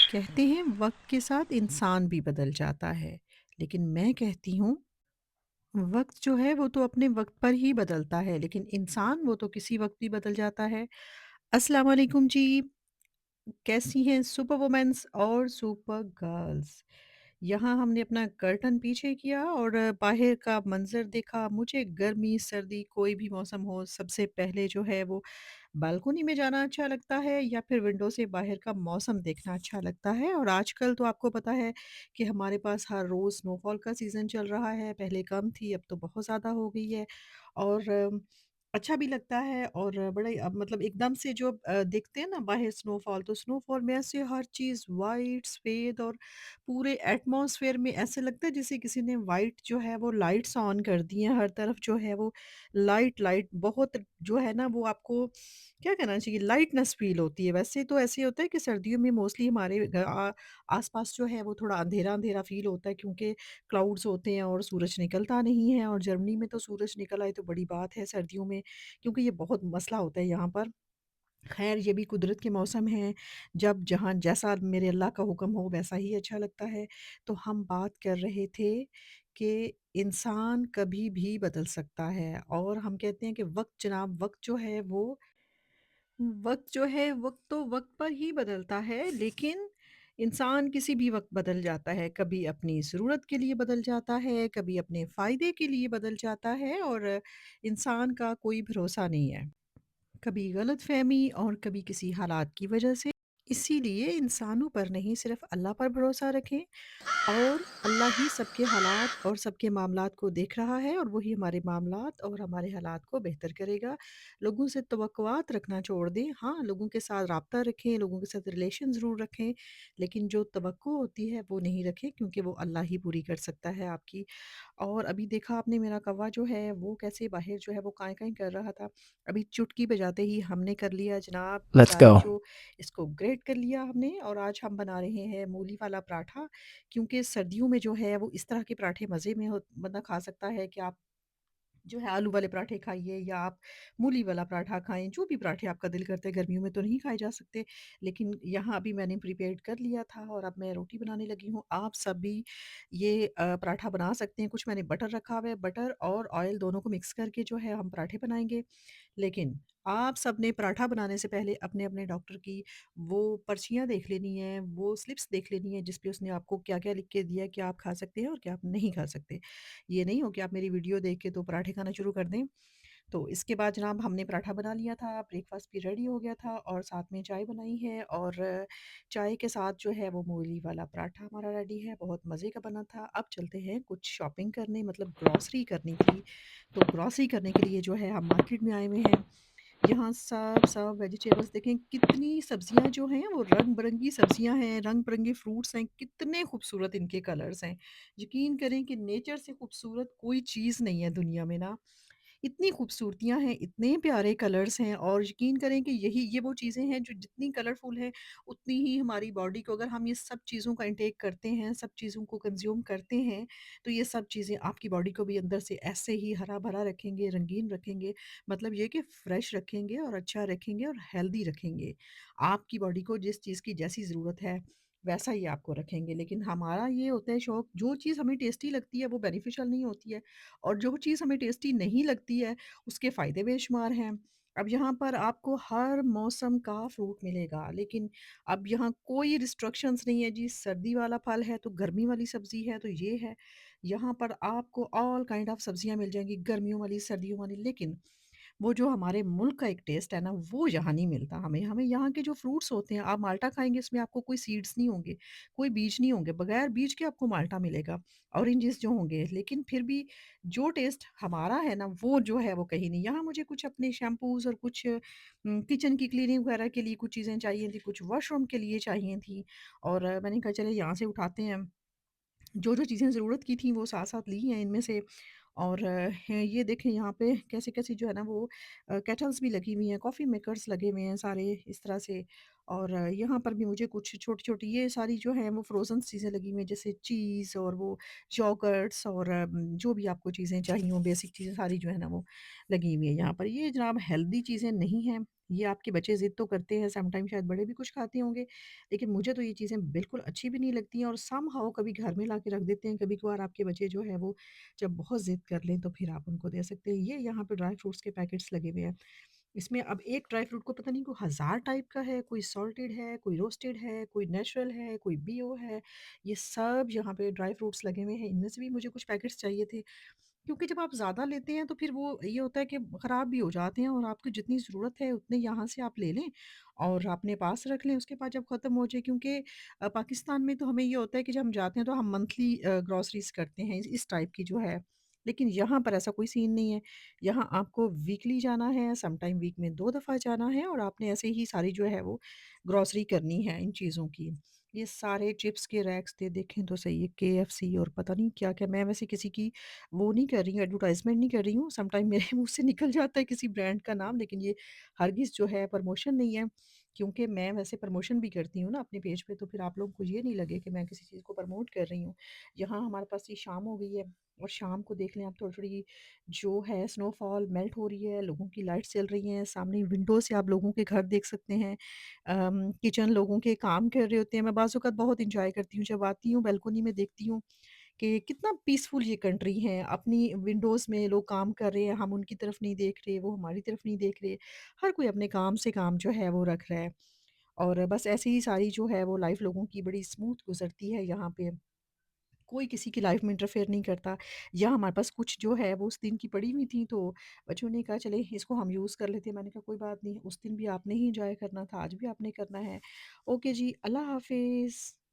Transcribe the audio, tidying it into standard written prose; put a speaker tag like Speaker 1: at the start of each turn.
Speaker 1: कहते हैं वक्त के साथ इंसान भी बदल जाता है, लेकिन मैं कहती हूँ वक्त जो है वो तो अपने वक्त पर ही बदलता है, लेकिन इंसान वो तो किसी वक्त भी बदल जाता है। अस्सलाम वालेकुम जी, कैसी हैं सुपर वुमेन्स और सुपर गर्ल्स। यहाँ हमने अपना कर्टन पीछे किया और बाहर का मंजर देखा। मुझे गर्मी सर्दी कोई भी मौसम हो, सबसे पहले जो है वो बालकनी में जाना अच्छा लगता है या फिर विंडो से बाहर का मौसम देखना अच्छा लगता है। और आजकल तो आपको पता है कि हमारे पास हर रोज़ स्नोफॉल का सीज़न चल रहा है। पहले कम थी, अब तो बहुत ज़्यादा हो गई है। और अच्छा भी लगता है और बड़े अब मतलब एकदम से जो देखते हैं ना बाहर स्नोफॉल, तो स्नोफॉल में ऐसे हर चीज़ वाइट सफ़ेद और पूरे एटमॉस्फेयर में ऐसे लगता है जैसे किसी ने वाइट जो है वो लाइट्स ऑन कर दी हैं। हर तरफ जो है वो लाइट लाइट बहुत जो है ना वो आपको क्या कहना चाहिए, लाइटनेस फ़ील होती है। वैसे तो ऐसे होता है कि सर्दियों में मोस्टली हमारे आस-पास जो है वो थोड़ा अंधेरा-अंधेरा फ़ील होता है, क्योंकि क्लाउड्स होते हैं और सूरज निकलता नहीं है। और जर्मनी में तो सूरज निकल आए तो बड़ी बात है सर्दियों में, क्योंकि ये बहुत मसला होता है यहाँ पर। ख़ैर ये भी कुदरत के मौसम हैं, जब जहाँ जैसा मेरे अल्लाह का हुक्म हो वैसा ही अच्छा लगता है। तो हम बात कर रहे थे कि इंसान कभी भी बदल सकता है और हम कहते हैं कि वक़्त जनाब वक़्त जो है वो वक़्त जो है वक़्त तो वक़्त पर ही बदलता है, लेकिन इंसान किसी भी वक़्त बदल जाता है। कभी अपनी ज़रूरत के लिए बदल जाता है, कभी अपने फ़ायदे के लिए बदल जाता है और इंसान का कोई भरोसा नहीं है। कभी गलतफ़हमी और कभी किसी हालात की वजह से। इसीलिए इंसानों पर नहीं, सिर्फ़ अल्लाह पर भरोसा रखें और अल्लाह ही सबके हालात और सबके मामलात को देख रहा है और वही हमारे मामलात और हमारे हालात को बेहतर करेगा। लोगों से तवक्कुआत रखना छोड़ दें। हाँ, लोगों के साथ राब्ता रखें, लोगों के साथ रिलेशन ज़रूर रखें, लेकिन जो तवक्को होती है वो नहीं रखें, क्योंकि वो अल्लाह ही पूरी कर सकता है आपकी। और अभी देखा आपने मेरा कौवा जो है वो कैसे बाहर जो है वो काँय-काँय कर रहा था। अभी चुटकी बजाते ही हमने कर लिया जनाब
Speaker 2: Let's
Speaker 1: चाय
Speaker 2: go.
Speaker 1: जो, इसको ग्रेट कर लिया हमने और आज हम बना रहे हैं मूली वाला पराठा। क्योंकि सर्दियों में जो है वो इस तरह के पराठे मज़े में हो बंदा खा सकता है कि आप जो है आलू वाले पराठे खाइए या आप मूली वाला पराठा खाएँ, जो भी पराठे आपका दिल करता है। गर्मियों में तो नहीं खाए जा सकते, लेकिन यहाँ अभी मैंने प्रिपेयर्ड कर लिया था और अब मैं रोटी बनाने लगी हूँ। आप सब भी ये पराठा बना सकते हैं। कुछ मैंने बटर रखा हुआ है, बटर और ऑयल दोनों को मिक्स करके जो है हम पराठे बनाएँगे। लेकिन आप सबने पराठा बनाने से पहले अपने-अपने डॉक्टर की वो पर्चियाँ देख लेनी है, वो स्लिप्स देख लेनी है, जिस पे उसने आपको क्या-क्या लिख के दिया है, क्या आप खा सकते हैं और क्या आप नहीं खा सकते। ये नहीं हो कि आप मेरी वीडियो देख के तो पराठे खाना शुरू कर दें। तो इसके बाद जनाब हमने पराठा बना लिया था, ब्रेकफ़ास्ट भी रेडी हो गया था और साथ में चाय बनाई है और चाय के साथ जो है वो मूली वाला पराठा हमारा रेडी है, बहुत मज़े का बना था। अब चलते हैं कुछ शॉपिंग करने, मतलब ग्रॉसरी करनी थी। तो ग्रॉसरी करने के लिए जो है हम मार्केट में आए हुए हैं। यहाँ सब सब वेजिटेबल्स देखें, कितनी सब्जियाँ जो हैं वो रंग-बिरंगी सब्जियाँ हैं, रंग-बिरंगे फ्रूट्स हैं, कितने खूबसूरत इनके कलर्स हैं। यकीन करें कि नेचर से खूबसूरत कोई चीज़ नहीं है दुनिया में ना। इतनी खूबसूरतियाँ हैं, इतने प्यारे कलर्स हैं और यकीन करें कि यही ये वो चीज़ें हैं जो जितनी कलरफुल हैं, उतनी ही हमारी बॉडी को, अगर हम ये सब चीज़ों का इंटेक करते हैं, सब चीज़ों को कंज़्यूम करते हैं, तो ये सब चीज़ें आपकी बॉडी को भी अंदर से ऐसे ही हरा-भरा रखेंगे, रंगीन रखेंगे। मतलब ये कि फ्रेश रखेंगे और अच्छा रखेंगे और हेल्दी रखेंगे। आपकी बॉडी को जिस चीज़ की जैसी ज़रूरत है, वैसा ही आपको रखेंगे। लेकिन हमारा ये होता है शौक, जो चीज़ हमें टेस्टी लगती है, वो बेनिफिशियल नहीं होती है। और जो चीज़ हमें टेस्टी नहीं लगती है, उसके फ़ायदे बेशुमार हैं। अब यहाँ पर आपको हर मौसम का फ्रूट मिलेगा, लेकिन अब यहाँ कोई रिस्ट्रिक्शंस नहीं है जी, सर्दी वाला फल है तो गर्मी वाली सब्ज़ी है तो ये है। यहाँ पर आपको ऑल काइंड ऑफ सब्ज़ियाँ मिल जाएँगी, गर्मियों वाली, सर्दियों वाली, लेकिन वो जो हमारे मुल्क का एक टेस्ट है ना, वो यहाँ नहीं मिलता हमें। हमें यहाँ के जो फ्रूट्स होते हैं, आप माल्टा खाएँगे, इसमें आपको कोई सीड्स नहीं होंगे, कोई बीज नहीं होंगे, बगैर बीज के आपको माल्टा मिलेगा, ऑरेंजेस जो होंगे। लेकिन फिर भी जो टेस्ट हमारा है ना, वो जो है वो कहीं नहीं। यहाँ मुझे कुछ अपने शैम्पूज़ और कुछ किचन की क्लीनिंग वगैरह के लिए कुछ चीज़ें चाहिए थी, कुछ वॉशरूम के लिए चाहिए थी और मैंने कहा चलिए यहाँ से उठाते हैं। जो-जो चीज़ें ज़रूरत की थी वो साथ-साथ ली हैं इनमें से। और हैं ये देखें यहाँ पे कैसी-कैसी जो है ना वो केटल्स भी लगी हुई हैं, कॉफ़ी मेकर्स लगे हुए हैं सारे इस तरह से। और यहाँ पर भी मुझे कुछ छोटी-छोटी ये सारी जो हैं वो फ्रोज़न चीज़ें लगी हुई हैं, जैसे चीज़ और वो योगर्ट्स और जो भी आपको चीज़ें चाहिए हों, बेसिक चीज़ें सारी जो है ना वो लगी हुई हैं यहाँ पर। ये जनाब हेल्दी चीज़ें नहीं हैं, ये आपके बच्चे ज़िद तो करते हैं, समटाइम शायद बड़े भी कुछ खाते होंगे, लेकिन मुझे तो ये चीज़ें बिल्कुल अच्छी भी नहीं लगती हैं और समहाउ कभी घर में लाके रख देते हैं, कभी-कभार आपके बच्चे जो है वो जब बहुत ज़िद कर लें, तो फिर आप उनको दे सकते हैं। ये यहाँ पे ड्राई फ्रूट्स के पैकेट्स लगे हुए हैं। इसमें अब एक ड्राई फ्रूट को पता नहीं कोई हज़ार टाइप का है, कोई सॉल्टेड है, कोई रोस्टेड है, कोई नेचुरल है, कोई बियो है। ये सब यहाँ पे ड्राई फ्रूट्स लगे हुए हैं। इनमें से भी मुझे कुछ पैकेट्स चाहिए थे। क्योंकि जब आप ज़्यादा लेते हैं तो फिर वो ये होता है कि ख़राब भी हो जाते हैं और आपको जितनी ज़रूरत है उतने यहाँ से आप ले लें और अपने पास रख लें। उसके बाद जब ख़त्म हो जाए क्योंकि पाकिस्तान में तो हमें ये होता है कि जब हम जाते हैं तो हम मंथली ग्रोसरीज़ करते हैं इस टाइप की जो है। लेकिन यहाँ पर ऐसा कोई सीन नहीं है। यहाँ आपको वीकली जाना है, समटाइम वीक में 2 दफ़ा जाना है और आपने ऐसे ही सारी जो है वो ग्रोसरी करनी है इन चीज़ों की। ये सारे चिप्स के रैक्स थे देखें तो सही है केएफसी और पता नहीं क्या-क्या मैं वैसे किसी की वो नहीं कर रही हूँ, एडवर्टाइज़मेंट नहीं कर रही हूँ। समटाइम मेरे मुँह से निकल जाता है किसी ब्रांड का नाम, लेकिन ये हरगिज़ जो है प्रमोशन नहीं है, क्योंकि मैं वैसे प्रमोशन भी करती हूँ ना अपने पेज पे, तो फिर आप लोगों को ये नहीं लगे कि मैं किसी चीज़ को प्रमोट कर रही हूँ। यहाँ हमारे पास ये शाम हो गई है और शाम को देख लें आप थोड़ी-थोड़ी जो है स्नोफॉल मेल्ट हो रही है, लोगों की लाइट्स जल रही हैं, सामने विंडो से आप लोगों के घर देख सकते हैं। किचन लोगों के काम कर रहे होते हैं। मैं बाज़ औक़ात बहुत एन्जॉय करती हूँ, जब आती हूँ बालकनी में देखती हूँ कि कितना पीसफुल ये कंट्री है। अपनी विंडोज़ में लोग काम कर रहे हैं, हम उनकी तरफ नहीं देख रहे, वो हमारी तरफ नहीं देख रहे। हर कोई अपने काम से काम जो है वो रख रहा है और बस ऐसे ही सारी जो है वो लाइफ़ लोगों की बड़ी स्मूथ गुज़रती है यहाँ पे। कोई किसी की लाइफ़ में इंटरफेयर नहीं करता। या हमारे पास कुछ जो है वो उस दिन की पड़ी हुई थी तो बच्चों ने कहा चले इसको हम यूज़ कर लेते हैं। मैंने कहा कोई बात नहीं, उस दिन भी आपने ही एन्जॉय करना था, आज भी आपने करना है। ओके जी, अल्लाह हाफ़िज़।